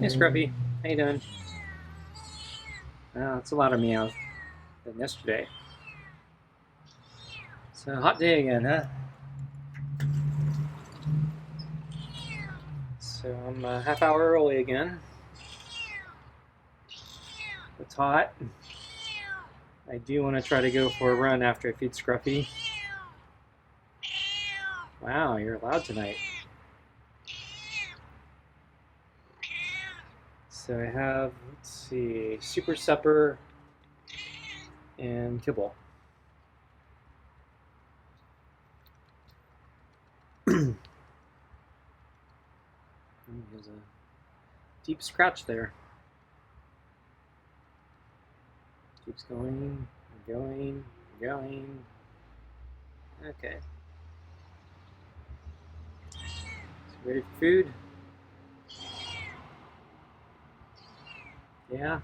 Hey Scruffy, how you doing? It's a lot of meows than yesterday. It's a hot day again, huh? So I'm a half hour early again. It's hot. I do want to try to go for a run after I feed Scruffy. Wow, you're loud tonight. So I have, let's see, super supper and kibble. There's a deep scratch there. Keeps going, going, going. Okay. So ready for food? Yeah.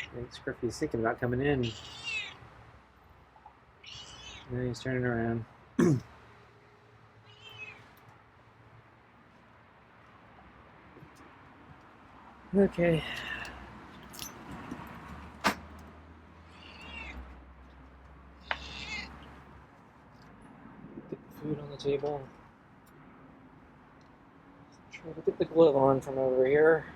I think Scruffy's thinking about coming in. Now he's turning around. Okay. Get the food on the table. Try to get the glove on from over here.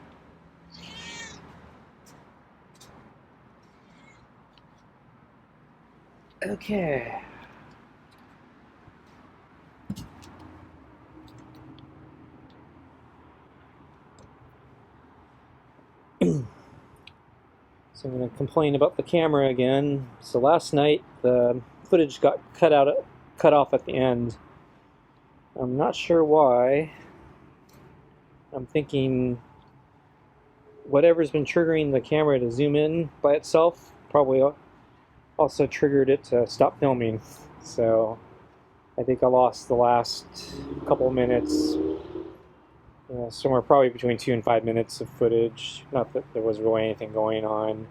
Okay. So I'm going to complain about the camera again. So last night the footage got cut off at the end. I'm not sure why. I'm thinking whatever's been triggering the camera to zoom in by itself probably also triggered it to stop filming. So I think I lost the last couple minutes. Somewhere probably between 2 and 5 minutes of footage. Not that there was really anything going on.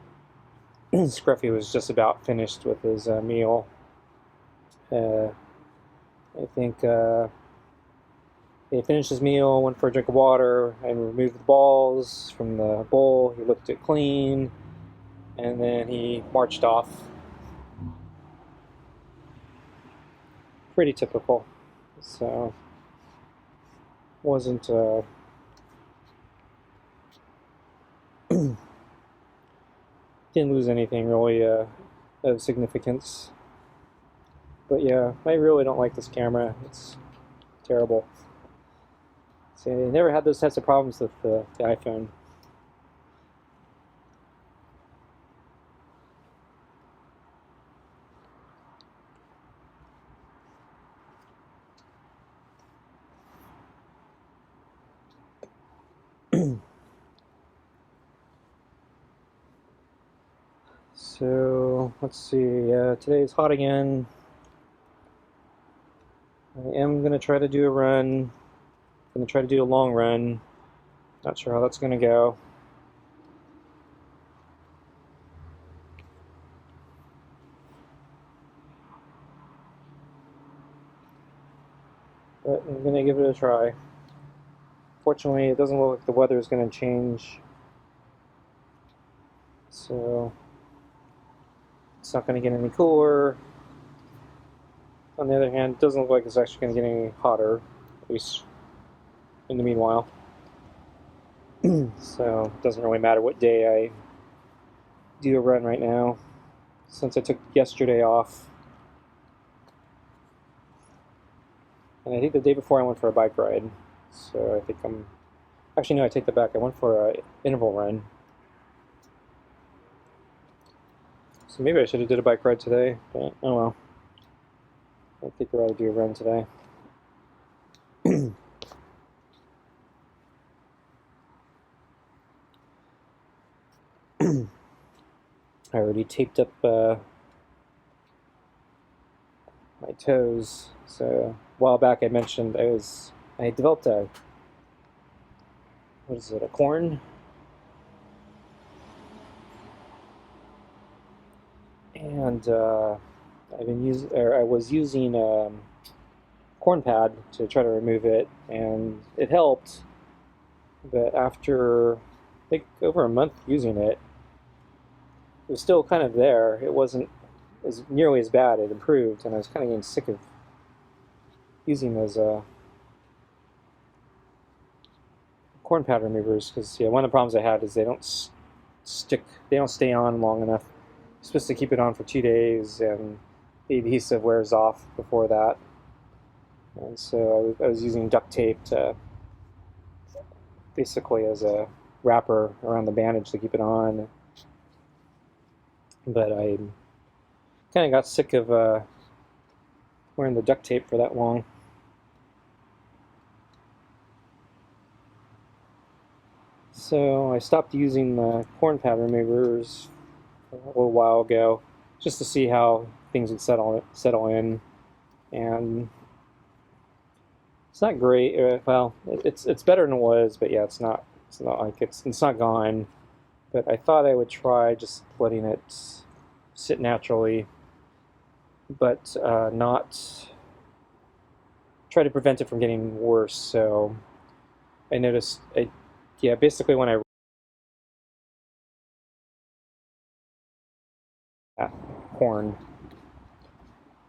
Scruffy was just about finished with his meal. I think he finished his meal, went for a drink of water, and removed the balls from the bowl. He licked it clean, and then he marched off. Pretty typical. So wasn't didn't lose anything really of significance. But yeah, I really don't like this camera. It's terrible. See, I never had those types of problems with the iPhone. So let's see. Today's hot again. I am gonna try to do a run. Gonna try to do a long run. Not sure how that's gonna go. But I'm gonna give it a try. Fortunately, it doesn't look like the weather is gonna change. So it's not gonna get any cooler. On the other hand, it doesn't look like it's actually gonna get any hotter, at least in the meanwhile. So it doesn't really matter what day I do a run right now, since I took yesterday off. And I think the day before I went for a bike ride. So I think I'm... Actually, no, I take that back. I went for an interval run. So maybe I should have did a bike ride today, but oh well. I think I'd rather do a run today. I already taped up my toes. So a while back I mentioned I developed a, what is it, a corn? and I was using corn pad to try to remove it, and it helped. But after I think over a month using it, it was still kind of there. It wasn't as nearly as bad. It improved, and I was kind of getting sick of using those corn pad removers because one of the problems I had is they don't stick. They don't stay on long enough. You're supposed to keep it on for 2 days, and the adhesive wears off before that. And so I was using duct tape to basically as a wrapper around the bandage to keep it on. But I kind of got sick of wearing the duct tape for that long. So I stopped using the corn pad removers a little while ago, just to see how things would settle in, and it's not great. Well, it's better than it was, but yeah, it's not like it's not gone. But I thought I would try just letting it sit naturally, but not try to prevent it from getting worse. So I noticed, basically when I corn.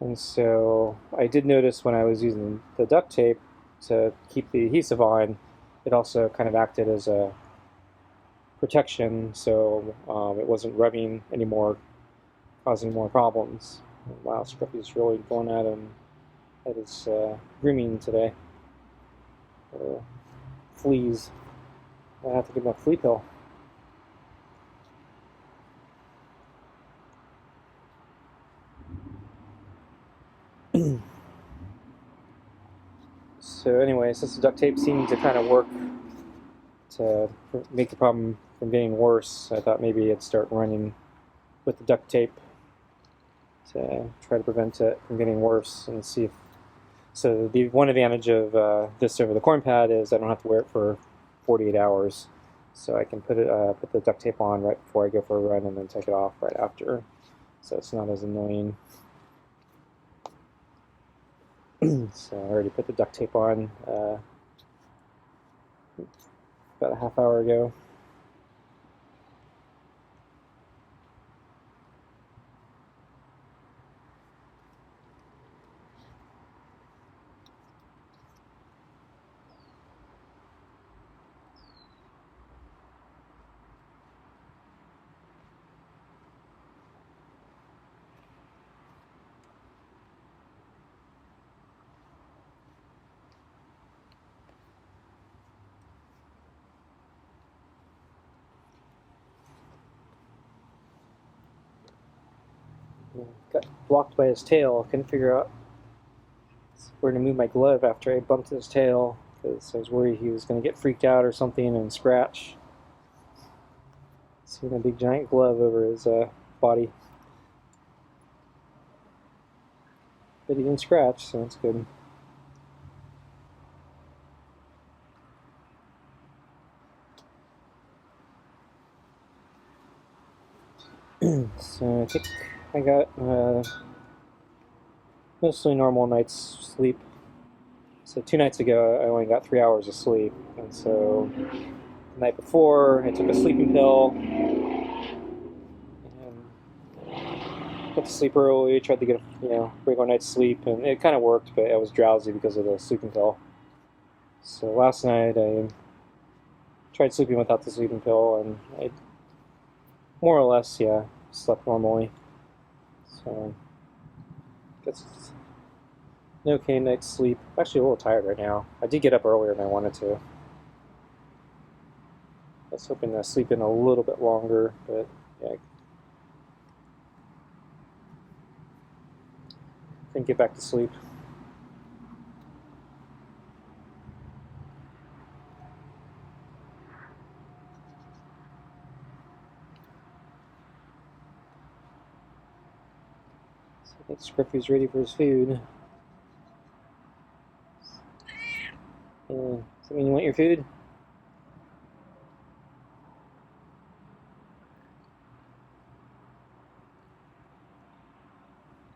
And so I did notice when I was using the duct tape to keep the adhesive on, it also kind of acted as a protection, so it wasn't rubbing anymore, causing more problems. Wow, Scruffy's really going at his grooming today. Fleas. I have to give him a flea pill. So anyway, since the duct tape seemed to kind of work to make the problem from getting worse, I thought maybe I'd start running with the duct tape to try to prevent it from getting worse and see if. So the one advantage of this over the corn pad is I don't have to wear it for 48 hours, so I can put the duct tape on right before I go for a run and then take it off right after, so it's not as annoying. So I already put the duct tape on about a half hour ago. Got blocked by his tail. Couldn't figure out where to move my glove after I bumped his tail because I was worried he was going to get freaked out or something and scratch. Seeing a big giant glove over his body. But he didn't scratch, so that's good. So I think I got mostly normal night's sleep. So 2 nights ago, I only got 3 hours of sleep, and so the night before, I took a sleeping pill and went to sleep early. Tried to get a regular night's sleep, and it kind of worked, but I was drowsy because of the sleeping pill. So last night, I tried sleeping without the sleeping pill, and I more or less, slept normally. So guess it's an okay night's sleep. I'm actually a little tired right now. I did get up earlier than I wanted to. I was hoping to sleep in a little bit longer, but yeah, I couldn't get back to sleep. So I think Scruffy's ready for his food. Does that mean you want your food?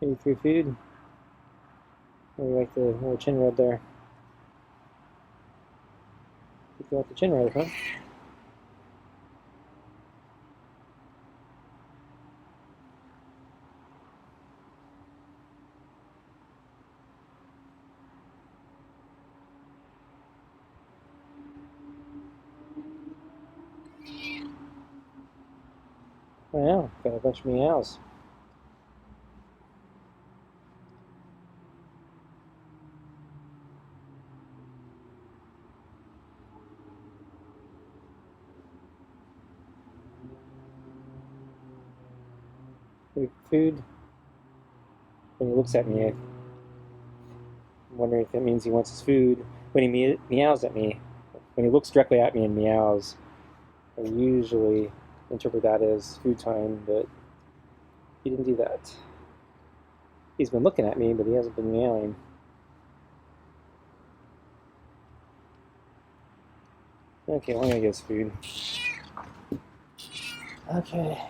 Maybe free food. Maybe like the little chin rub there. You got the chin rub, huh? I know, got a bunch of meows. Food. When he looks at me, I'm wondering if it means he wants his food. When he meows at me, when he looks directly at me and meows, I usually interpret that as food time, but he didn't do that. He's been looking at me, but he hasn't been meowing. Okay, well, I'm gonna get his food. Okay.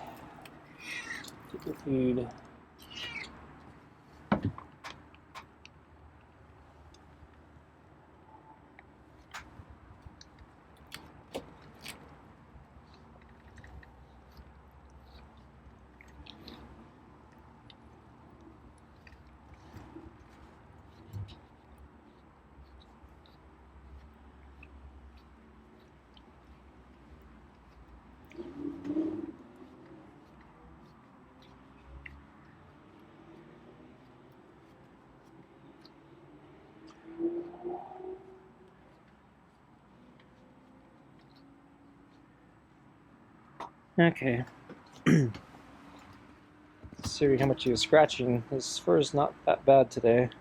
Get the food. Okay. See how much he was scratching. His fur is not that bad today.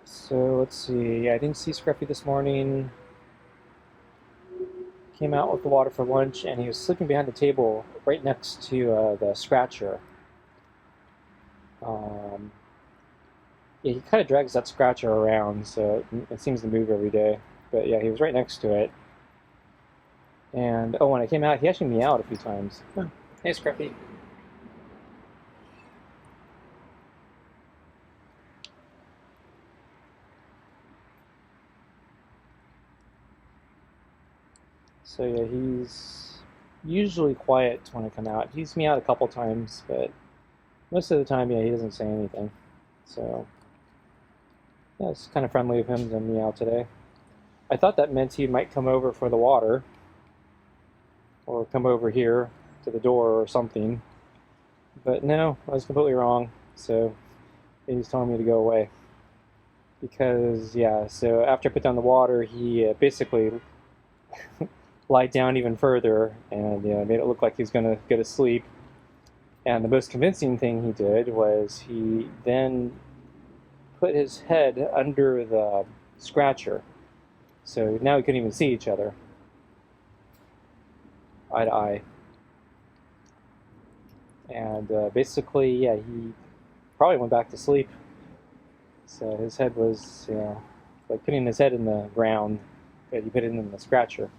So let's see. I didn't see Scruffy this morning. Came out with the water for lunch, and he was sleeping behind the table right next to the scratcher. Yeah, he kind of drags that scratcher around, so it seems to move every day. But yeah, he was right next to it. And oh, when I came out, he actually meowed a few times. Oh. Hey, Scruffy. So yeah, he's usually quiet when I come out. He's meowed a couple times, but most of the time, yeah, he doesn't say anything. So yeah, it's kind of friendly of him to meow today. I thought that meant he might come over for the water, or come over here to the door or something. But no, I was completely wrong. So he's telling me to go away. Because, yeah, so after I put down the water, he basically lied down even further and made it look like he was going to go to sleep. And the most convincing thing he did was he then put his head under the scratcher. So now we couldn't even see each other eye to eye. And basically, yeah, he probably went back to sleep. So his head was, like putting his head in the ground, but he put it in the scratcher.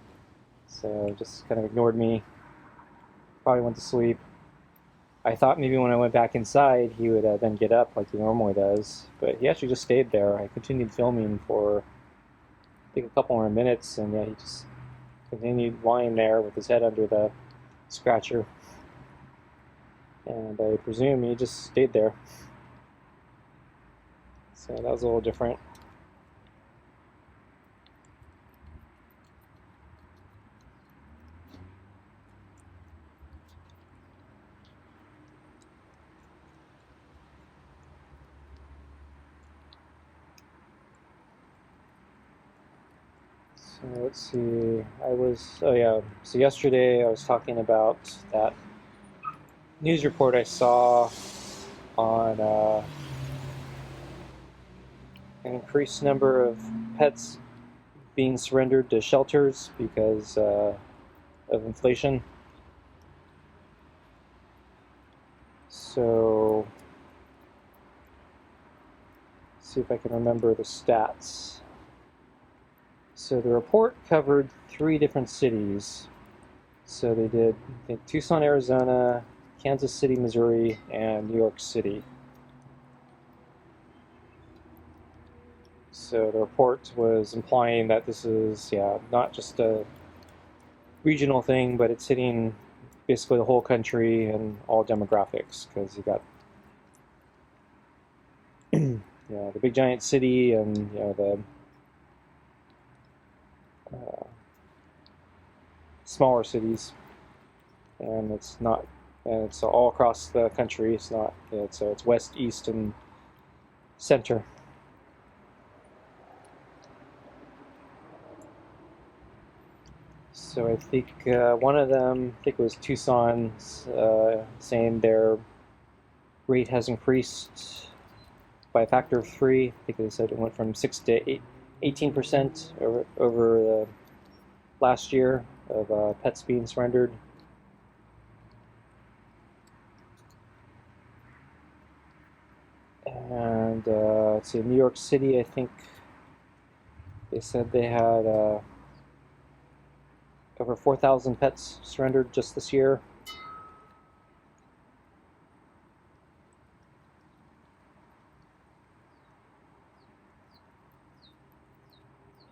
So just kind of ignored me. Probably went to sleep. I thought maybe when I went back inside, he would then get up like he normally does, but he actually just stayed there. I continued filming for, I think, a couple more minutes, and yeah, he just continued lying there with his head under the scratcher. And I presume he just stayed there. So that was a little different. So let's see, so yesterday I was talking about that news report I saw on an increased number of pets being surrendered to shelters because of inflation. So, let's see if I can remember the stats. So the report covered 3 different cities. So they did, I think, Tucson, Arizona, Kansas City, Missouri, and New York City. So the report was implying that this is, yeah, not just a regional thing, but it's hitting basically the whole country and all demographics, because you got the big giant city and the smaller cities, and it's not, and it's all across the country. It's not, it's west, east, and center. So I think one of them, I think it was Tucson, saying their rate has increased by a factor of 3. I think they said it went from 6 to 18% over the last year of pets being surrendered. And let's see, New York City, I think they said they had over 4,000 pets surrendered just this year.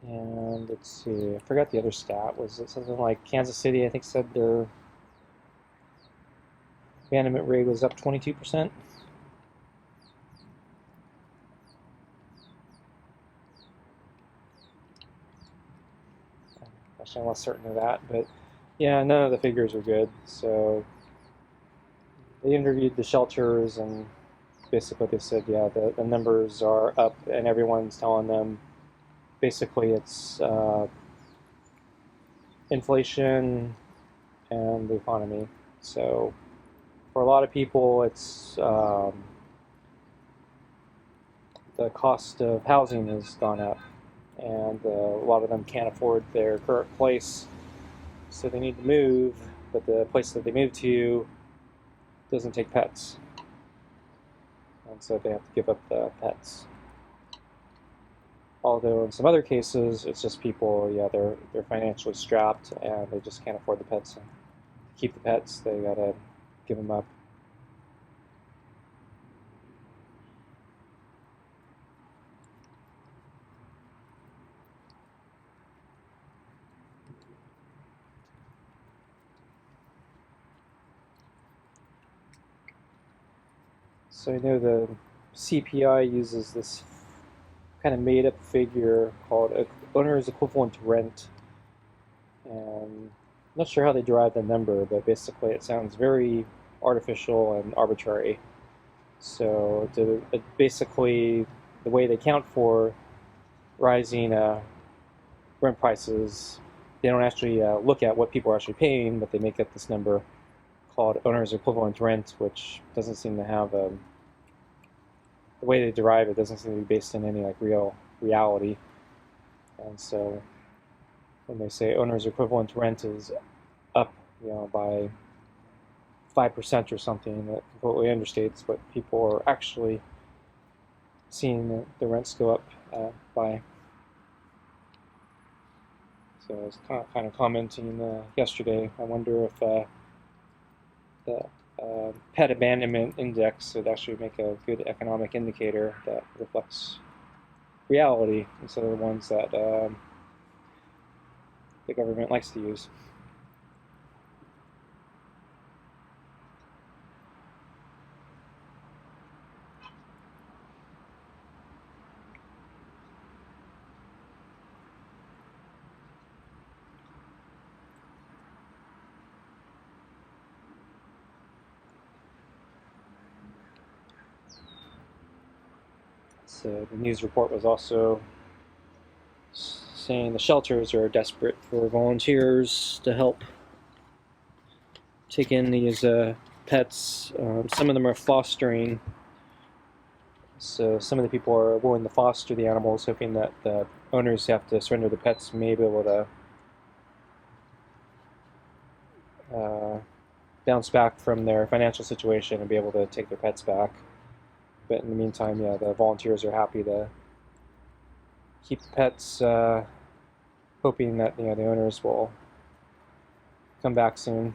And let's see, I forgot the other stat. Was it something like Kansas City, I think, said their abandonment rate was up 22%? Actually, I'm less certain of that, but yeah, none of the figures are good. So they interviewed the shelters, and basically they said, yeah, the numbers are up, and everyone's telling them basically it's inflation and the economy. So for a lot of people, it's the cost of housing has gone up, and a lot of them can't afford their current place, so they need to move, but the place that they move to doesn't take pets, and so they have to give up the pets. Although in some other cases, it's just people, yeah, they're financially strapped and they just can't afford the pets. To keep the pets, they gotta give them up. So I know the CPI uses this kind of made-up figure called owner's equivalent rent, and I'm not sure how they derive the number, but basically it sounds very artificial and arbitrary. So basically, the way they count for rising rent prices, they don't actually look at what people are actually paying, but they make up this number called owner's equivalent rent, which doesn't seem to have the way they derive it doesn't seem to be based on any like real reality. And so when they say owner's equivalent rent is up, by 5% or something, that completely understates what people are actually seeing the rents go up by. So I was kind of commenting yesterday. I wonder if the pet abandonment index would actually make a good economic indicator that reflects reality instead of the ones that the government likes to use. So the news report was also saying the shelters are desperate for volunteers to help take in these pets. Some of them are fostering, so some of the people are willing to foster the animals, hoping that the owners who have to surrender the pets may be able to bounce back from their financial situation and be able to take their pets back. But in the meantime, yeah, the volunteers are happy to keep the pets, hoping that the owners will come back soon.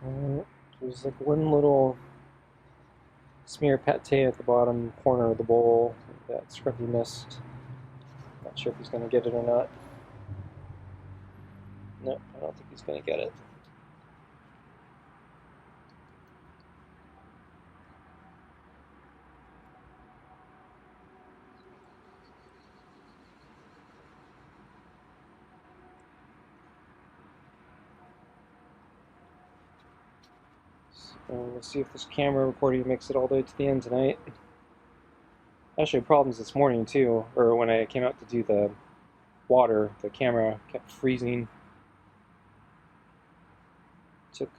So there's like one little smear pate at the bottom corner of the bowl that Scruffy missed. Not sure if he's going to get it or not. No, I don't think he's going to get it. So we'll see if this camera recording makes it all the way to the end tonight. Actually, problems this morning too, or when I came out to do the water, the camera kept freezing. Took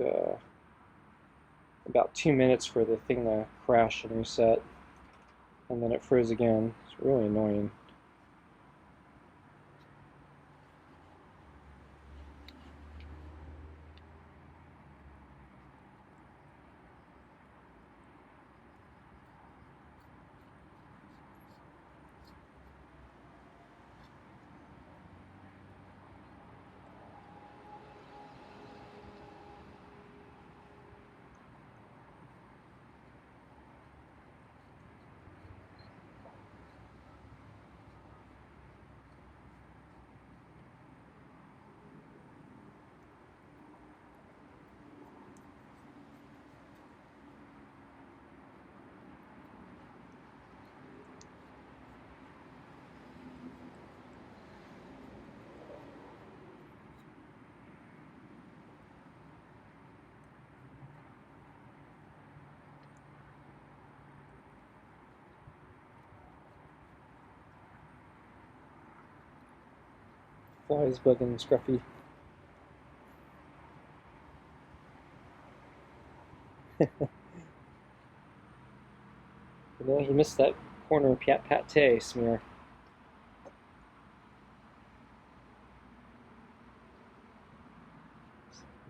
about 2 minutes for the thing to crash and reset, and then it froze again. It's really annoying. Flies bugging Scruffy. You know, he missed that corner pate smear.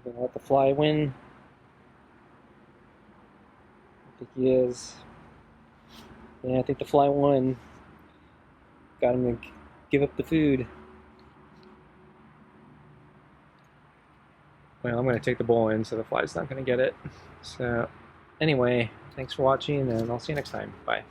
Gonna let the fly win. I think he is. Yeah, I think the fly won. Got him to give up the food. Well, I'm going to take the bowl in so the fly's not going to get it. So, anyway, thanks for watching, and I'll see you next time. Bye.